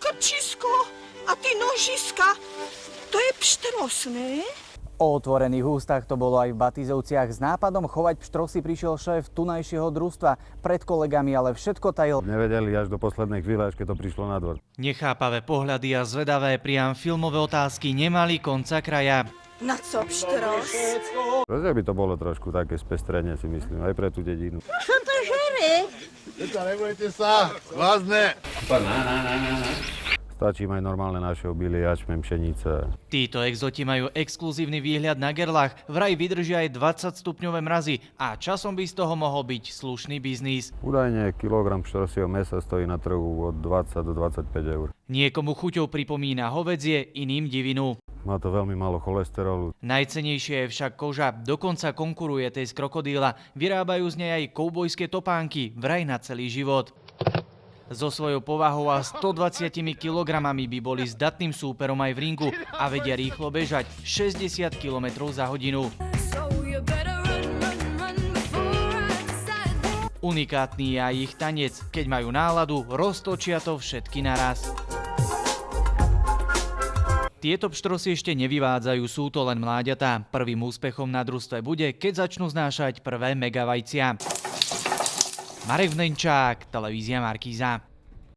krčisko a ty nožiska, to je pštrosné. O otvorených ústach to bolo aj v Batizovciach. S nápadom chovať pštrosy prišiel šéf tunajšieho družstva. Pred kolegami ale všetko tajil. Nevedeli až do poslednej chvíle, až keď to prišlo na dvor. Nechápavé pohľady a zvedavé priam filmové otázky nemali konca kraja. Na co pštros? Že by to bolo trošku také spestrenie, si myslím, aj pre tú dedinu. Čo to žere? Nebojte sa, vlázne. Stačí aj normálne naše obilie, jačmeň, pšenice. Títo exoti majú exkluzívny výhľad na gerlách, vraj vydržia aj 20-stupňové mrazy a časom by z toho mohol byť slušný biznis. Údajne kilogram pštrosieho mäsa stojí na trhu od 20 do 25 eur. Niekomu chuťou pripomína hovädzie, iným divinu. Má to veľmi málo cholesterolu. Najcennejšie je však koža, dokonca konkuruje tej z krokodíla. Vyrábajú z nej aj koubojské topánky, vraj na celý život. So svojou povahou a 120 kilogramami by boli zdatným súperom aj v ringu a vedia rýchlo bežať 60 km za hodinu. Unikátny je aj ich tanec. Keď majú náladu, roztočia to všetky naraz. Tieto pštrosy ešte nevyvádzajú, sú to len mláďatá. Prvým úspechom na družstve bude, keď začnú znášať prvé megavajcia. Marek Vnenčák, televízia Markíza.